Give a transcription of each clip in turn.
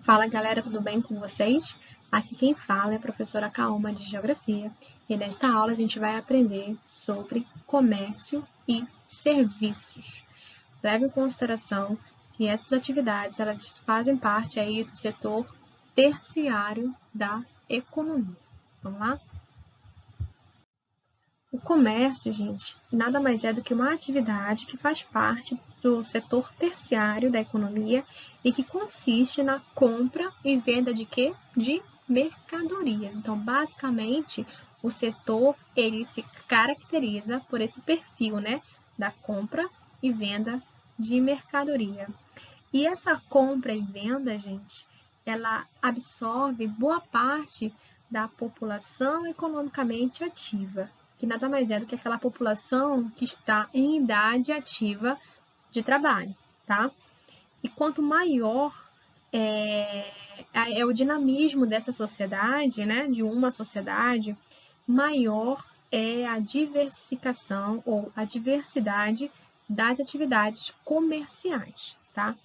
Fala galera, tudo bem com vocês? Aqui quem fala é a professora Kaoma de Geografia e nesta aula a gente vai aprender sobre comércio e serviços. Leve em consideração que essas atividades elas fazem parte aí do setor terciário da economia. Vamos lá? O comércio, gente, nada mais é do que uma atividade que faz parte do setor terciário da economia e que consiste na compra e venda de quê? De mercadorias. Então, basicamente, o setor ele se caracteriza por esse perfil, né, da compra e venda de mercadoria. E essa compra e venda, gente, ela absorve boa parte da população economicamente ativa, que nada mais é do que aquela população que está em idade ativa de trabalho, tá? E quanto maior é o dinamismo dessa sociedade, né, de uma sociedade, maior é a diversificação ou a diversidade das atividades comerciais, tá?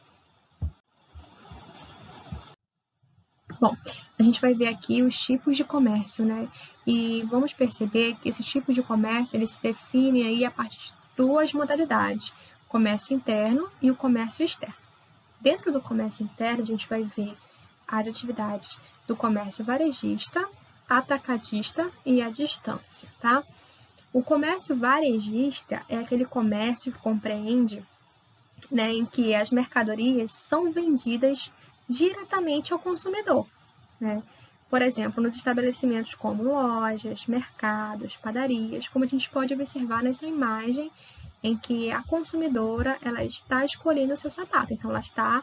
Bom, a gente vai ver aqui os tipos de comércio, né? E vamos perceber que esses tipos de comércio, eles se definem aí a partir de duas modalidades, o comércio interno e o comércio externo. Dentro do comércio interno, a gente vai ver as atividades do comércio varejista, atacadista e à distância, tá? O comércio varejista é aquele comércio que compreende, né, em que as mercadorias são vendidas diretamente ao consumidor, né? Por exemplo, nos estabelecimentos como lojas, mercados, padarias, como a gente pode observar nessa imagem em que a consumidora ela está escolhendo o seu sapato, então ela está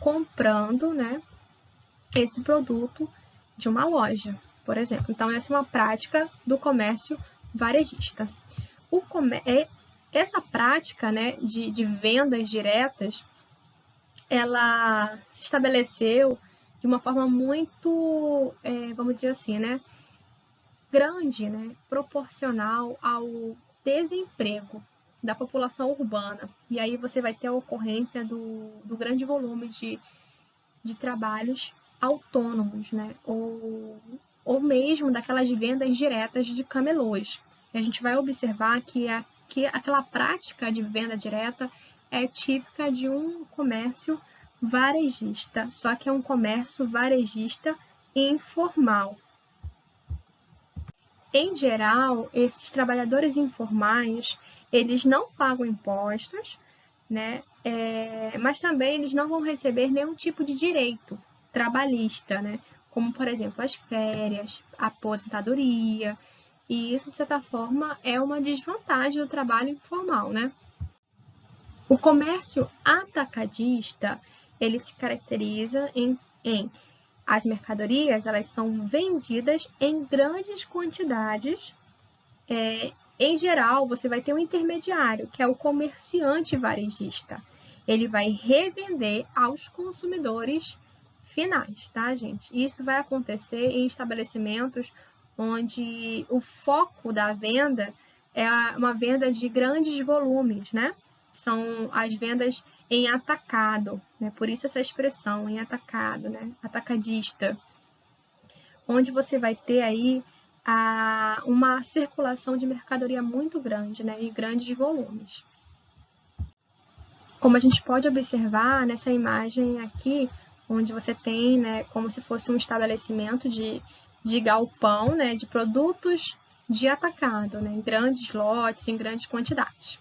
comprando, né, esse produto de uma loja, por exemplo. Então, essa é uma prática do comércio varejista. Essa prática, né, de vendas diretas, ela se estabeleceu de uma forma muito, vamos dizer assim, né, grande, né, proporcional ao desemprego da população urbana. E aí você vai ter a ocorrência do grande volume de trabalhos autônomos, né, ou mesmo daquelas vendas diretas de camelôs. E a gente vai observar que aquela prática de venda direta é típica de um comércio varejista, só que é um comércio varejista informal. Em geral, esses trabalhadores informais, eles não pagam impostos, né? Mas também eles não vão receber nenhum tipo de direito trabalhista, né? Como, por exemplo, as férias, a aposentadoria, e isso, de certa forma, é uma desvantagem do trabalho informal, né? O comércio atacadista, ele se caracteriza em as mercadorias, elas são vendidas em grandes quantidades. Em geral, você vai ter um intermediário, que é o comerciante varejista. Ele vai revender aos consumidores finais, tá, gente? Isso vai acontecer em estabelecimentos onde o foco da venda é uma venda de grandes volumes, né? São as vendas em atacado, né? Por isso essa expressão, em atacado, né? Atacadista. Onde você vai ter aí uma circulação de mercadoria muito grande, né? E grandes volumes. Como a gente pode observar nessa imagem aqui, onde você tem, né, como se fosse um estabelecimento de galpão, né, de produtos de atacado, né, em grandes lotes, em grandes quantidades.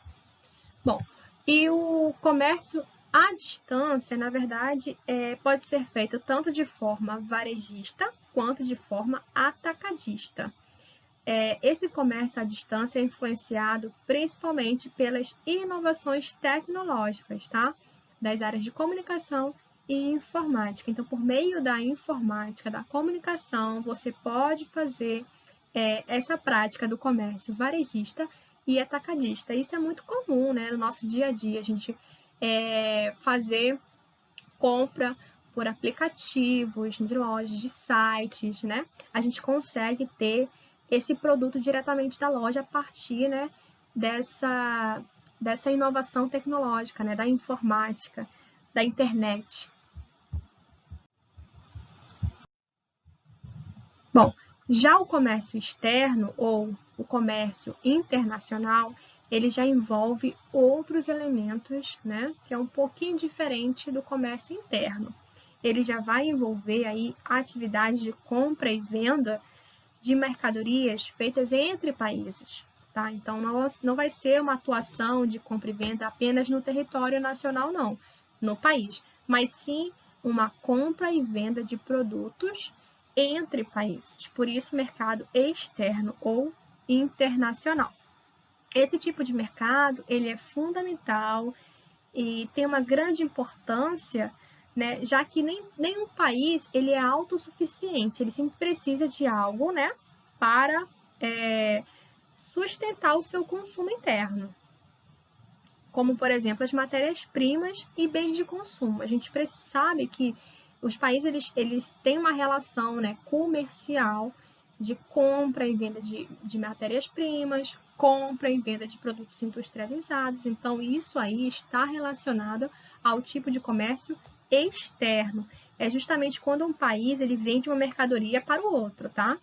Bom, e o comércio à distância, na verdade, pode ser feito tanto de forma varejista quanto de forma atacadista. Esse comércio à distância é influenciado principalmente pelas inovações tecnológicas, tá? Das áreas de comunicação e informática. Então, por meio da informática, da comunicação, você pode fazer essa prática do comércio varejista e atacadista. Isso é muito comum, né, no nosso dia a dia, a gente fazer compra por aplicativos, de lojas, de sites, né? A gente consegue ter esse produto diretamente da loja a partir, né, dessa inovação tecnológica, né, da informática, da internet. Já o comércio externo ou o comércio internacional, ele já envolve outros elementos, né, que é um pouquinho diferente do comércio interno. Ele já vai envolver aí atividades de compra e venda de mercadorias feitas entre países, tá? Então, não vai ser uma atuação de compra e venda apenas no território nacional, não, no país, mas sim uma compra e venda de produtos entre países. Por isso, mercado externo ou internacional. Esse tipo de mercado, ele é fundamental e tem uma grande importância, né, já que nenhum país ele é autossuficiente, ele sempre precisa de algo, né, para sustentar o seu consumo interno, como, por exemplo, as matérias-primas e bens de consumo. A gente sabe que os países eles têm uma relação, né, comercial de compra e venda de matérias-primas, compra e venda de produtos industrializados. Então, isso aí está relacionado ao tipo de comércio externo. É justamente quando um país ele vende uma mercadoria para o outro, tá?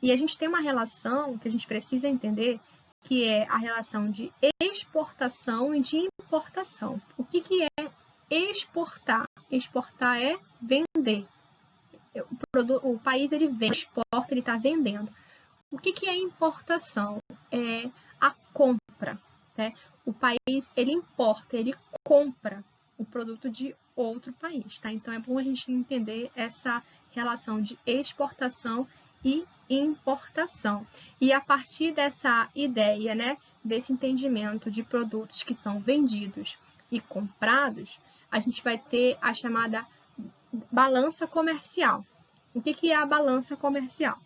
E a gente tem uma relação que a gente precisa entender, que é a relação de exportação e de importação. O que é exportar? Exportar é vender. O país ele vende, exporta, ele está vendendo. O que é importação? É a compra, né? O país ele importa, ele compra o produto de outro país, tá? Então é bom a gente entender essa relação de exportação e importação. E a partir dessa ideia, né, desse entendimento de produtos que são vendidos e comprados, a gente vai ter a chamada balança comercial. O que é a balança comercial?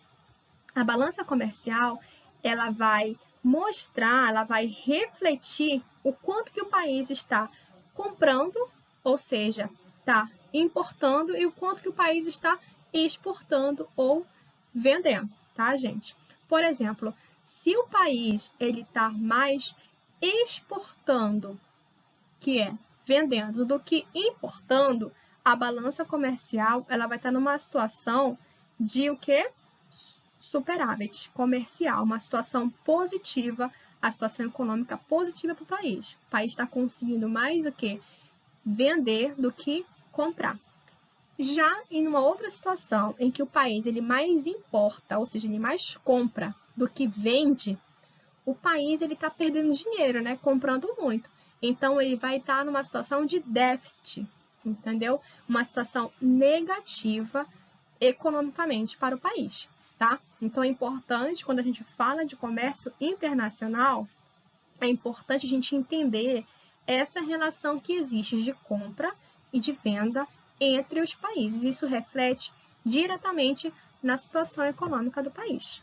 A balança comercial, ela vai mostrar, ela vai refletir o quanto que o país está comprando, ou seja, está importando, e o quanto que o país está exportando ou vendendo, tá, gente? Por exemplo, se o país ele está mais exportando, que é vendendo, do que importando, a balança comercial ela vai estar numa situação de o quê? Superávit comercial, uma situação positiva, a situação econômica positiva para o país. O país está conseguindo mais o que? Vender do que comprar. Já em uma outra situação em que o país ele mais importa, ou seja, ele mais compra do que vende, o país ele está perdendo dinheiro, né? Comprando muito. Então ele vai estar numa situação de déficit, entendeu? Uma situação negativa economicamente para o país, tá? Então é importante, quando a gente fala de comércio internacional, é importante a gente entender essa relação que existe de compra e de venda entre os países. Isso reflete diretamente na situação econômica do país.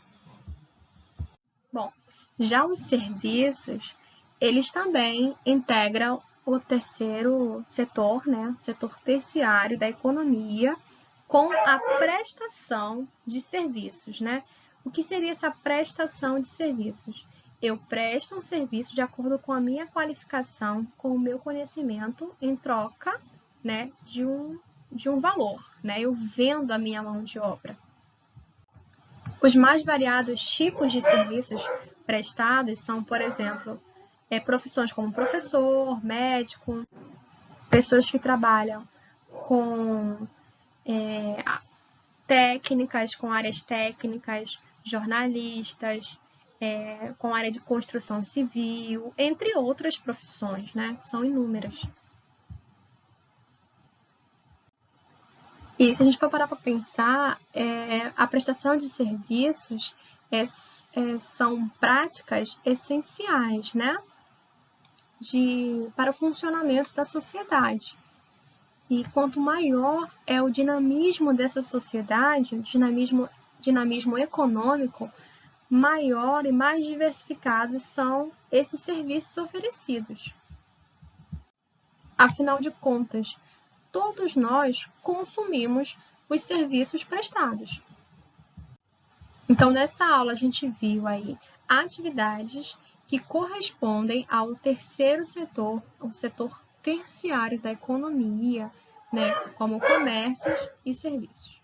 Bom, já os serviços, eles também integram o terceiro setor, né? Setor terciário da economia, com a prestação de serviços, né? O que seria essa prestação de serviços? Eu presto um serviço de acordo com a minha qualificação, com o meu conhecimento, em troca, né, de um valor, né? Eu vendo a minha mão de obra. Os mais variados tipos de serviços prestados são, por exemplo, profissões como professor, médico, pessoas que trabalham com técnicas, com áreas técnicas, jornalistas, com área de construção civil, entre outras profissões, né? São inúmeras. E se a gente for parar para pensar, a prestação de serviços são práticas essenciais, né? Para o funcionamento da sociedade. E quanto maior é o dinamismo dessa sociedade, o dinamismo econômico, maior e mais diversificados são esses serviços oferecidos. Afinal de contas, todos nós consumimos os serviços prestados. Então, nessa aula, a gente viu aí atividades que correspondem ao terceiro setor, o setor terciário da economia, né, como comércios e serviços.